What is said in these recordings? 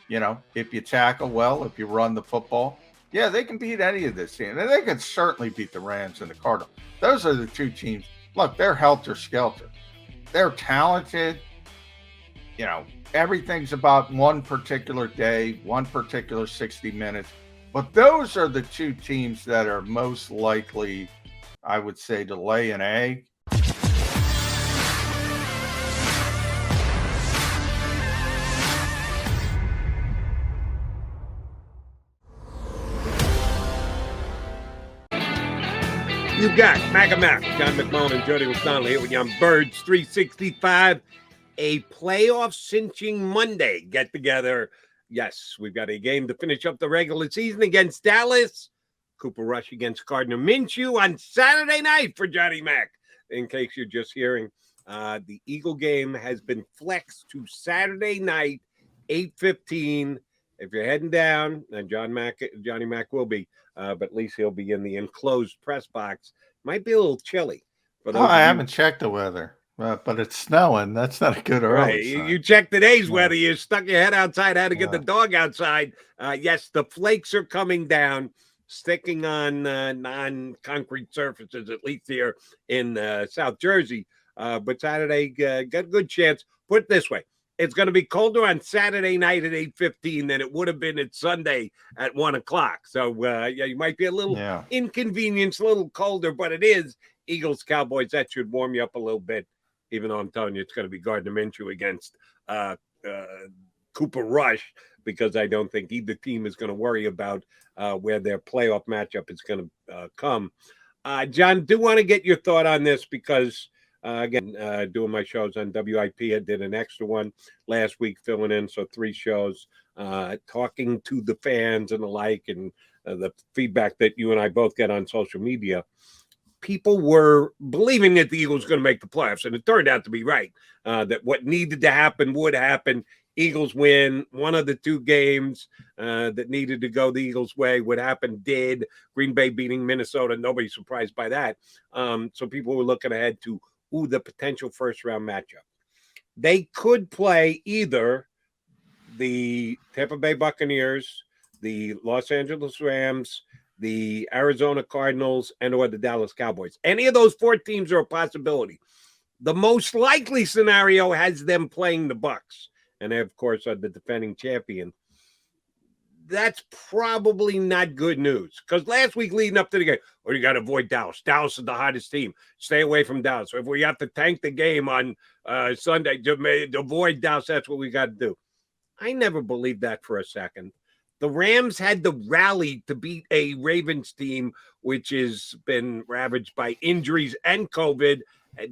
if you tackle well, if you run the football, yeah, they can beat any of this team. And they can certainly beat the Rams and the Cardinals. Those are the two teams. Look, they're helter-skelter. They're talented. Everything's about one particular day, one particular 60 minutes. But those are the two teams that are most likely, I would say, to lay an egg. You got Mac, John McMullen and Jody here with you on Birds 365, a playoff cinching Monday get together. Yes, we've got a game to finish up the regular season against Dallas. Cooper Rush against Gardner Minshew on Saturday night for Johnny Mac. In case you're just hearing, the Eagle game has been flexed to Saturday night, 8:15. If you're heading down, and Johnny Mac will be, but at least he'll be in the enclosed press box. Might be a little chilly. I haven't checked the weather, but it's snowing. That's not a good early sign. You checked today's weather. You stuck your head outside, had to get the dog outside. Yes, the flakes are coming down, sticking on non-concrete surfaces, at least here in South Jersey. But Saturday, got a good chance. Put it this way. It's going to be colder on Saturday night at 8:15 than it would have been at Sunday at 1 o'clock. So, you might be a little inconvenienced, a little colder, but it is Eagles-Cowboys. That should warm you up a little bit, even though I'm telling you it's going to be Gardner Minshew against Cooper Rush, because I don't think either team is going to worry about where their playoff matchup is going to come. John, do want to get your thought on this because – again, doing my shows on WIP. I did an extra one last week, filling in, so 3 shows, talking to the fans and the like, and the feedback that you and I both get on social media. People were believing that the Eagles were going to make the playoffs, and it turned out to be right, that what needed to happen would happen. Eagles win one of the 2 games that needed to go the Eagles' way. What happened did. Green Bay beating Minnesota. Nobody's surprised by that. So people were looking ahead to the potential first-round matchup. They could play either the Tampa Bay Buccaneers, the Los Angeles Rams, the Arizona Cardinals, or the Dallas Cowboys. Any of those 4 teams are a possibility. The most likely scenario has them playing the Bucs, and they, of course, are the defending champion. That's probably not good news, because last week leading up to the game, you got to avoid Dallas. Dallas is the hottest team. Stay away from Dallas. So if we have to tank the game on Sunday to avoid Dallas, that's what we got to do. I never believed that for a second. The Rams had to rally to beat a Ravens team, which has been ravaged by injuries and COVID.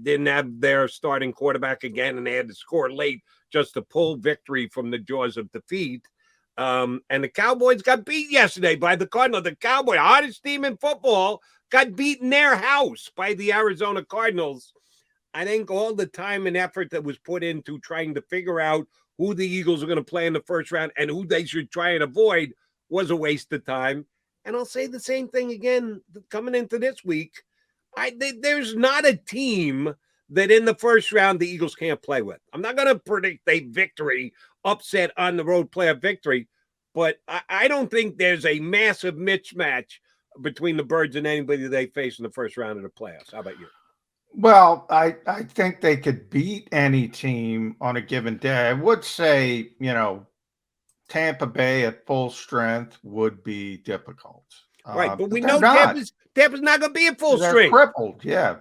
Didn't have their starting quarterback again, and they had to score late just to pull victory from the jaws of defeat. And the Cowboys got beat yesterday by the Cardinals. The Cowboys, hottest team in football, got beat in their house by the Arizona Cardinals. I think all the time and effort that was put into trying to figure out who the Eagles are going to play in the first round and who they should try and avoid was a waste of time. And I'll say the same thing again coming into this week. There's not a team that in the first round the Eagles can't play with. I'm not going to predict a victory, upset on the road playoff victory, but I don't think there's a massive mismatch between the Birds and anybody they face in the first round of the playoffs. How about you? Well, I think they could beat any team on a given day. I would say, Tampa Bay at full strength would be difficult. Right, but we know Tampa's not going to be at full strength. They're crippled, yeah.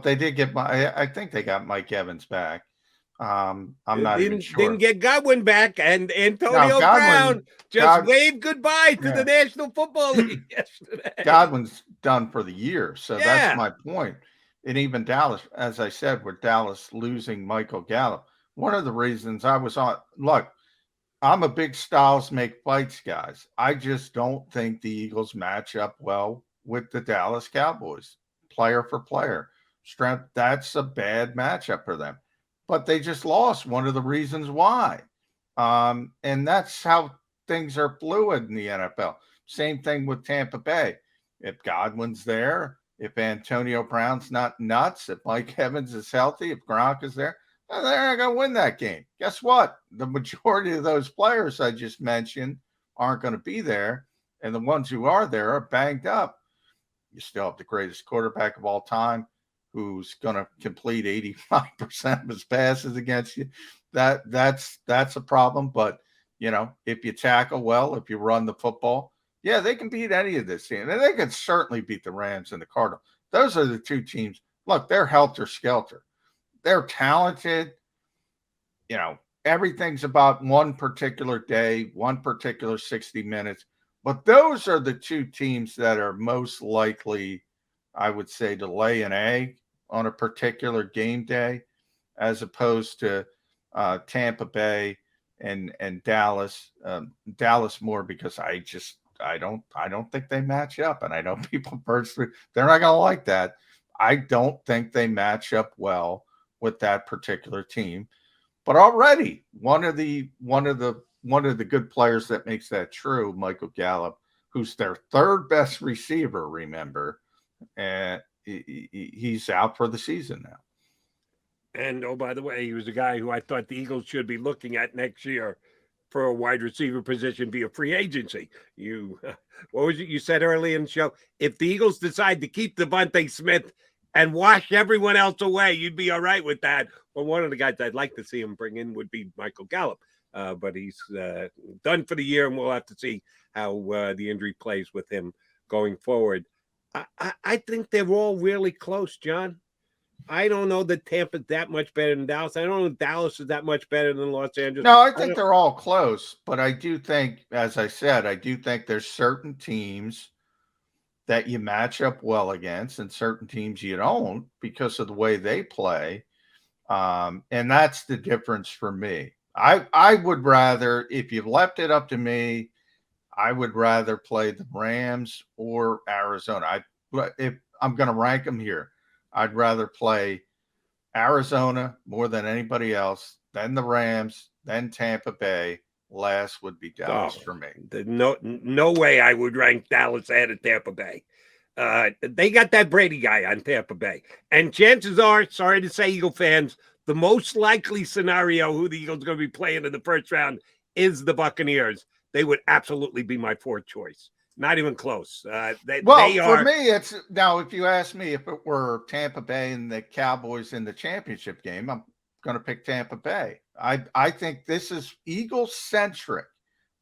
They did get I think they got Mike Evans back. I'm not even sure. Didn't get Godwin back, and Antonio Brown just waved goodbye to the National Football League yesterday. Godwin's done for the year, so that's my point. And even Dallas, as I said, with Dallas losing Michael Gallup, one of the reasons I was on, look, I'm a big styles make fights guys. I just don't think the Eagles match up well with the Dallas Cowboys, player for player. Strength, that's a bad matchup for them. But they just lost, one of the reasons why. And that's how things are fluid in the NFL. Same thing with Tampa Bay. If Godwin's there, if Antonio Brown's not nuts, if Mike Evans is healthy, if Gronk is there, And they're not going to win that game. Guess what? The majority of those players I just mentioned aren't going to be there, and the ones who are there are banged up. You still have the greatest quarterback of all time who's going to complete 85% of his passes against you. That's a problem. But, if you tackle well, if you run the football, yeah, they can beat any of this team. And they can certainly beat the Rams and the Cardinals. Those are the two teams. Look, they're helter-skelter. They're talented. Everything's about one particular day, one particular 60 minutes. But those are the two teams that are most likely, I would say, to lay an egg on a particular game day, as opposed to Tampa Bay and Dallas. Dallas more because I don't think they match up, and I know people personally they're not going to like that. I don't think they match up well with that particular team. But already one of the good players that makes that true, Michael Gallup, who's their third best receiver, remember, and he's out for the season now. And oh, by the way, he was a guy who I thought the Eagles should be looking at next year for a wide receiver position via free agency. What was it you said early in the show? If the Eagles decide to keep Devontae Smith and wash everyone else away, you'd be all right with that. Well, one of the guys I'd like to see him bring in would be Michael Gallup. But he's done for the year, and we'll have to see how the injury plays with him going forward. I think they're all really close, John. I don't know that Tampa's that much better than Dallas. I don't know if Dallas is that much better than Los Angeles. No, I think they're all close. But I do think, as I said, there's certain teams that you match up well against and certain teams you don't because of the way they play. And that's the difference for me. I would rather, if you left it up to me, I would rather play the Rams or Arizona. If I'm going to rank them here, I'd rather play Arizona more than anybody else, then the Rams, then Tampa Bay. Last would be Dallas for me. No way I would rank Dallas ahead of Tampa Bay. They got that Brady guy on Tampa Bay. And chances are, sorry to say, Eagle fans, the most likely scenario who the Eagles are going to be playing in the first round is the Buccaneers. They would absolutely be my fourth choice. Not even close. For me, it's now, if you ask me if it were Tampa Bay and the Cowboys in the championship game, I'm going to pick Tampa Bay. I think this is Eagle-centric.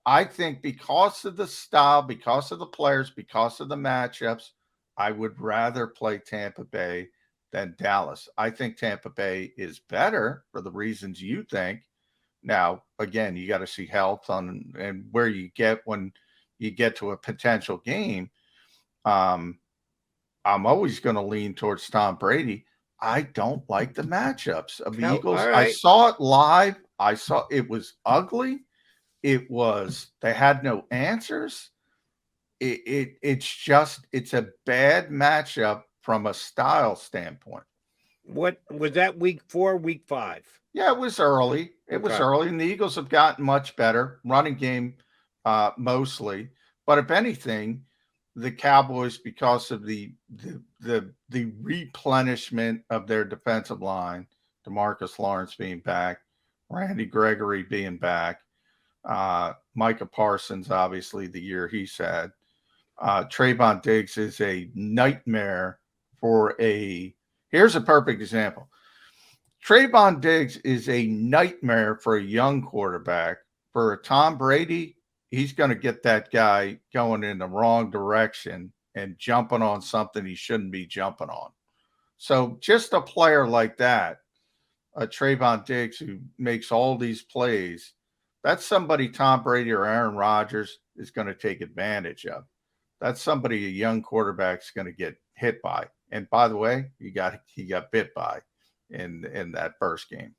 I think because of the style, because of the players, because of the matchups, I would rather play Tampa Bay than Dallas. I think Tampa Bay is better for the reasons you think. Now, again, you got to see health and where you get when you get to a potential game. I'm always going to lean towards Tom Brady. I don't like the matchups of the Eagles. Right. I saw it live. I saw it was ugly. They had no answers. It's a bad matchup from a style standpoint. What was that, week 4, week 5? Yeah, it was early. It was early, and the Eagles have gotten much better running game, mostly. But if anything, the Cowboys, because of the replenishment of their defensive line, DeMarcus Lawrence being back, Randy Gregory being back, Micah Parsons, obviously the year he's had, Trayvon Diggs is a nightmare here's a perfect example. Trayvon Diggs is a nightmare for a young quarterback. For a Tom Brady, he's going to get that guy going in the wrong direction and jumping on something he shouldn't be jumping on. So just a player like that, a Trayvon Diggs who makes all these plays, that's somebody Tom Brady or Aaron Rodgers is going to take advantage of. That's somebody a young quarterback's going to get hit by. And by the way, he got bit by in that first game.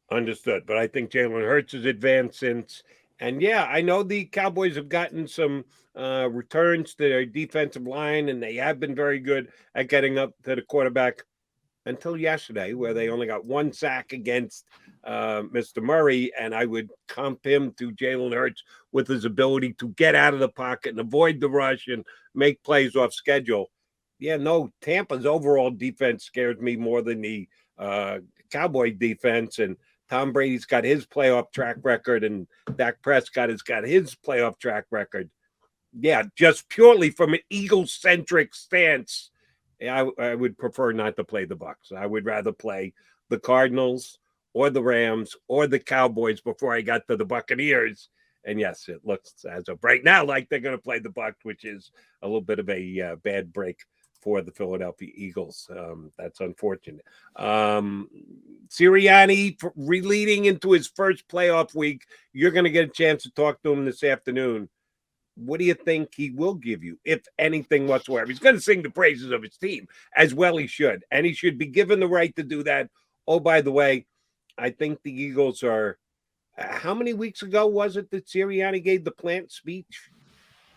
Understood. But I think Jalen Hurts has advanced since. And yeah, I know the Cowboys have gotten some returns to their defensive line, and they have been very good at getting up to the quarterback until yesterday, where they only got 1 sack against Mr. Murray. And I would comp him to Jalen Hurts with his ability to get out of the pocket and avoid the rush and make plays off schedule. Yeah, no, Tampa's overall defense scares me more than the Cowboy defense, and Tom Brady's got his playoff track record, and Dak Prescott has got his playoff track record. Yeah, just purely from an Eagle-centric stance, I would prefer not to play the Bucs. I would rather play the Cardinals or the Rams or the Cowboys before I got to the Buccaneers. And yes, it looks as of right now like they're going to play the Bucs, which is a little bit of a bad break for the Philadelphia Eagles. That's unfortunate. Sirianni leading into his first playoff week. You're going to get a chance to talk to him this afternoon. What do you think he will give you, if anything whatsoever? He's going to sing the praises of his team, as well he should. And he should be given the right to do that. Oh, by the way, I think the Eagles are, how many weeks ago was it that Sirianni gave the plant speech?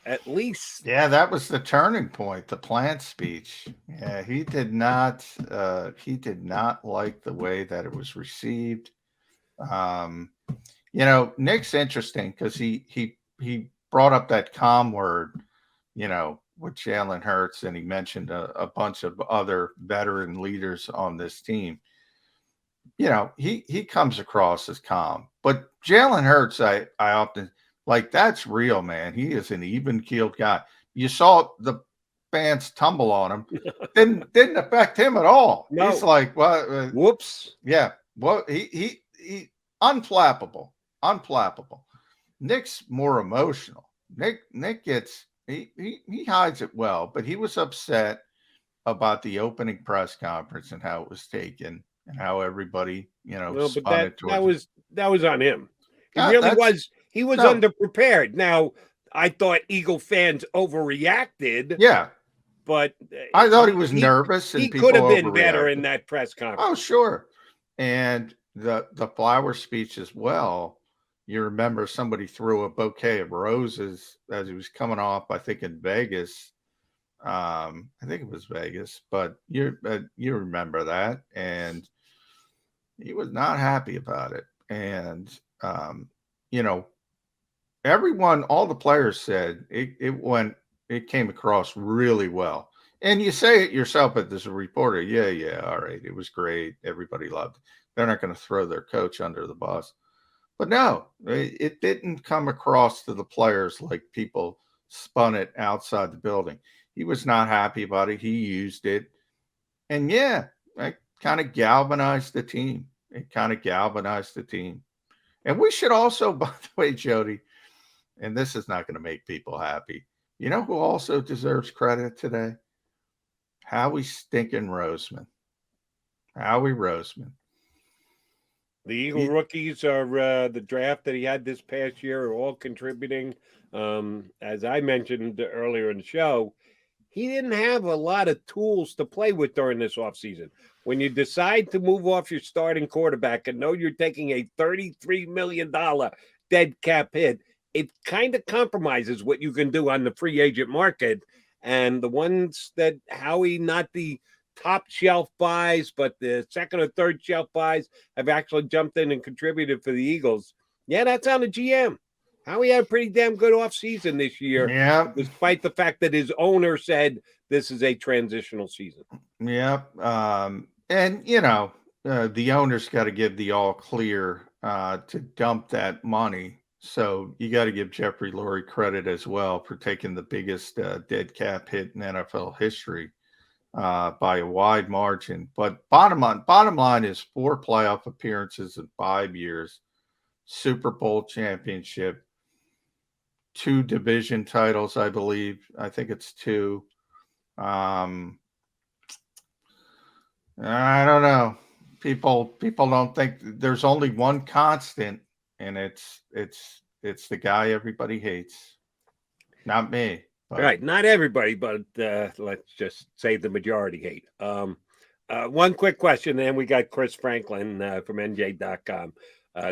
At least. Yeah, that was the turning point, the plant speech. Yeah, he did not like the way that it was received. Nick's interesting because he brought up that calm word, with Jalen Hurts, and he mentioned a bunch of other veteran leaders on this team. He comes across as calm, but Jalen Hurts, I often that's real, man. He is an even-keeled guy. You saw the fans tumble on him. Didn't affect him at all. No. He's like, well, whoops. Yeah. Well, he unflappable. Nick's more emotional. Nick gets he hides it well, but he was upset about the opening press conference and how it was taken and how everybody, spun it towards that was on him. He really was. He was underprepared. Now, I thought Eagle fans overreacted. Yeah. But I thought he was nervous. And he could have been better in that press conference. Oh, sure. And the flower speech as well. You remember somebody threw a bouquet of roses as he was coming off, I think in Vegas. I think it was Vegas, but you remember that. And he was not happy about it. And, everyone, all the players said it came across really well. And you say it yourself as a reporter. Yeah. All right. It was great. Everybody loved it. They're not going to throw their coach under the bus. But no, it didn't come across to the players like people spun it outside the building. He was not happy about it. He used it. And yeah, it kind of galvanized the team. And we should also, by the way, Jody, and this is not going to make people happy. You know who also deserves credit today? Howie stinking Roseman. Howie Roseman. The Eagle rookies are the draft that he had this past year are all contributing. As I mentioned earlier in the show, he didn't have a lot of tools to play with during this offseason. When you decide to move off your starting quarterback and know you're taking a $33 million dead cap hit, it kind of compromises what you can do on the free agent market. And the ones that Howie, not the top shelf buys, but the second or third shelf buys, have actually jumped in and contributed for the Eagles. Yeah, that's on the GM. Howie had a pretty damn good offseason this year. Yeah. Despite the fact that his owner said this is a transitional season. Yeah. And, the owner's got to give the all clear to dump that money. So you got to give Jeffrey Lurie credit as well for taking the biggest dead cap hit in NFL history by a wide margin. But bottom line is 4 playoff appearances in 5 years, Super Bowl championship, 2 division titles, I believe. I think it's 2. I don't know. People don't think there's only one constant, and it's the guy everybody hates. Not me. But. Right, not everybody, but let's just say the majority hate. One quick question, and then we got Chris Franklin from NJ.com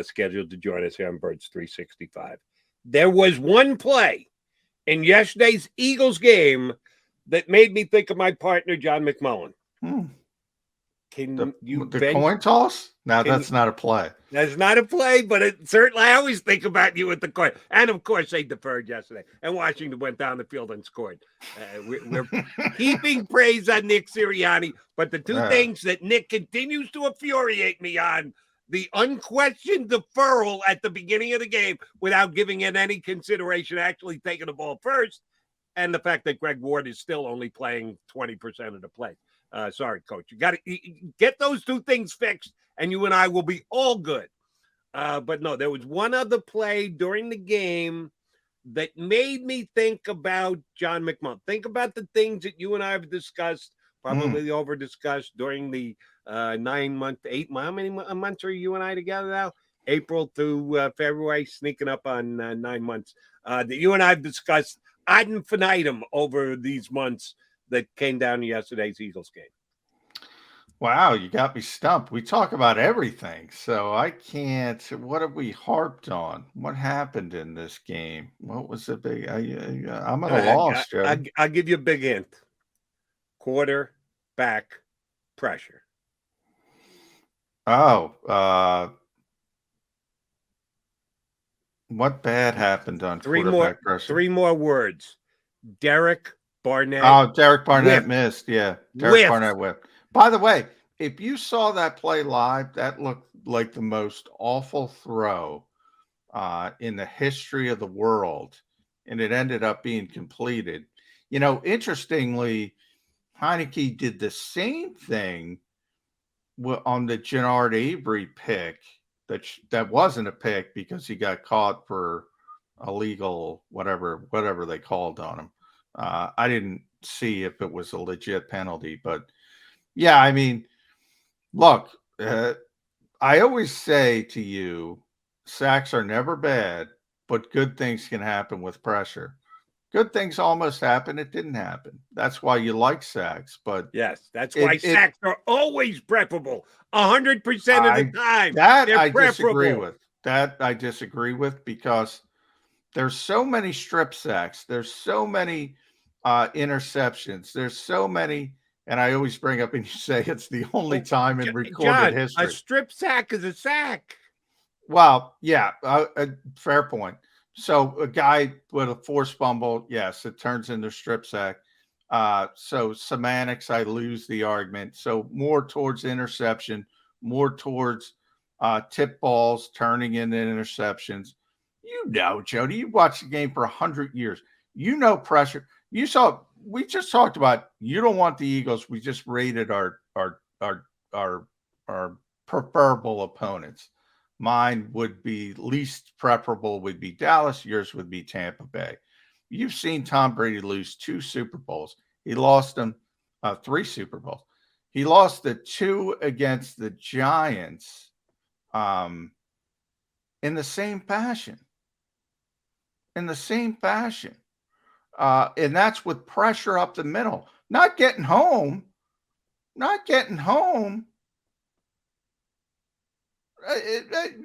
scheduled to join us here on Birds 365. There was one play in yesterday's Eagles game that made me think of my partner, John McMullen. the coin toss? No, that's not a play. That's not a play, but it certainly, I always think about you with the coin. And of course, they deferred yesterday, and Washington went down the field and scored. We're heaping praise on Nick Sirianni, but the two things that Nick continues to infuriate me on: the unquestioned deferral at the beginning of the game without giving it any consideration, actually taking the ball first, and the fact that Greg Ward is still only playing 20% of the play. Sorry, Coach. You got to get those two things fixed, and you and I will be all good. But no, there was one other play during the game that made me think about John McMullen. Think about the things that you and I have discussed, probably over-discussed during the 9 month, 8 month. How many months are you and I together now? April through February, sneaking up on 9 months. That you and I have discussed ad infinitum over these months that came down to yesterday's Eagles game. Wow, you got me stumped. We talk about everything, so I can't. What have we harped on? What happened in this game? What was the big? I'm at a loss, Jody. I'll give you a big hint. Quarterback pressure. Oh, what bad happened on quarterback pressure? 3 more words. Derek Barnett. Oh, Derek Barnett missed. Yeah, Derek Barnett whipped. By the way, if you saw that play live, that looked like the most awful throw in the history of the world, and it ended up being completed. You know, interestingly, Heineke did the same thing on the Gennard Avery pick. That wasn't a pick because he got caught for illegal whatever they called on him. I didn't see if it was a legit penalty, but yeah, I mean, look, I always say to you, sacks are never bad, but good things can happen with pressure. Good things almost happen. It didn't happen. That's why you like sacks. But yes, that's why sacks are always preferable 100% of the time. I disagree with. That I disagree with because there's so many strip sacks. There's so many interceptions. There's so many, and I always bring up and you say it's the only time in recorded history. A strip sack is a sack. Well, yeah, fair point. So a guy with a forced fumble, yes, it turns into strip sack. So semantics, I lose the argument. So more towards interception, more towards tip balls turning into interceptions. You know, Jody, you watched the game for 100 years. You know pressure. You saw. We just talked about. You don't want the Eagles. We just rated our preferable opponents. Mine would be least preferable would be Dallas. Yours would be Tampa Bay. You've seen Tom Brady lose 2 Super Bowls. He lost them 3 Super Bowls. He lost the 2 against the Giants in the same fashion. And that's with pressure up the middle. Not getting home.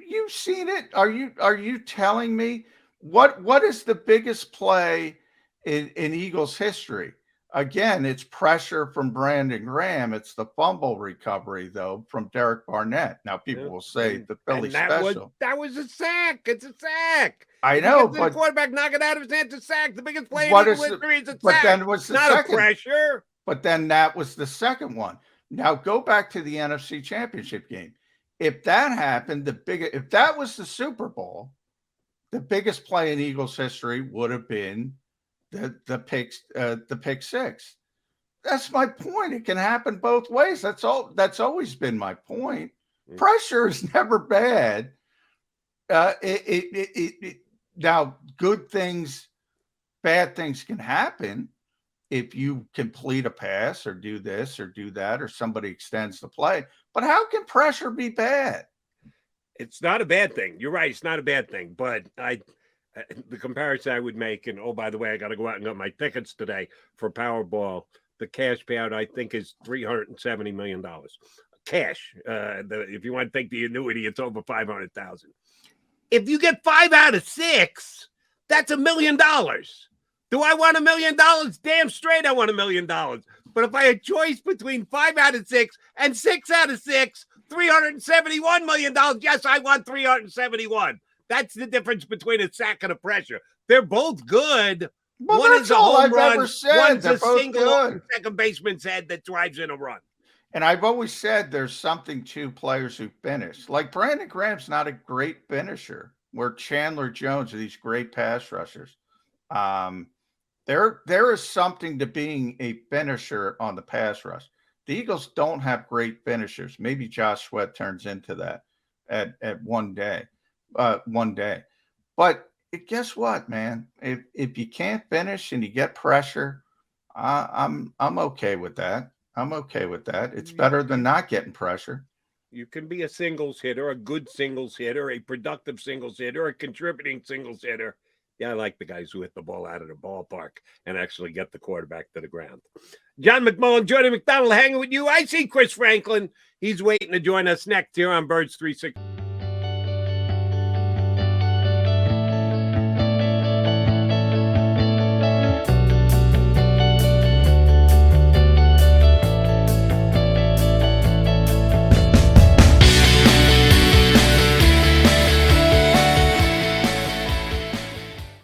You've seen it. Are you telling me what is the biggest play in Eagles history? Again, it's pressure from Brandon Graham. It's the fumble recovery, though, from Derek Barnett. Now, people will say the Philly special. That was a sack. It's a sack. I know, but the quarterback knock it out of his hands. A sack. The biggest play in Eagles history is a sack. But then was the not second, a pressure. But then that was the second one. Now go back to the NFC Championship game. If that happened, if that was the Super Bowl, the biggest play in Eagles history would have been the pick six. That's my point. It can happen both ways. That's always been my point. Pressure is never bad. Now, good things, bad things can happen if you complete a pass or do this or do that or somebody extends the play. But how can pressure be bad? It's not a bad thing. You're right. It's not a bad thing. But the comparison I would make, and oh, by the way, I got to go out and get my tickets today for Powerball. The cash payout, I think, is $370 million. Cash. If you want to take the annuity, it's over $500,000. If you get 5 out of 6, that's $1 million. Do I want $1 million? Damn straight I want $1 million. But if I had choice between 5 out of 6 and 6 out of 6, $371 million. Yes, I want 371. That's the difference between a sack and a pressure. They're both good. Well, one that's is a all home I've run. ever said. One's They're a both single good. second baseman's head that drives in a run. And I've always said there's something to players who finish. Like Brandon Graham's not a great finisher, where Chandler Jones are these great pass rushers. There is something to being a finisher on the pass rush. The Eagles don't have great finishers. Maybe Josh Sweat turns into that at one day. But guess what, man? If you can't finish and you get pressure, I'm okay with that. I'm okay with that. It's better than not getting pressure. You can be a singles hitter, a good singles hitter, a productive singles hitter, a contributing singles hitter. Yeah, I like the guys who hit the ball out of the ballpark and actually get the quarterback to the ground. John McMullen, Jody McDonald hanging with you. I see Chris Franklin. He's waiting to join us next here on Birds 360.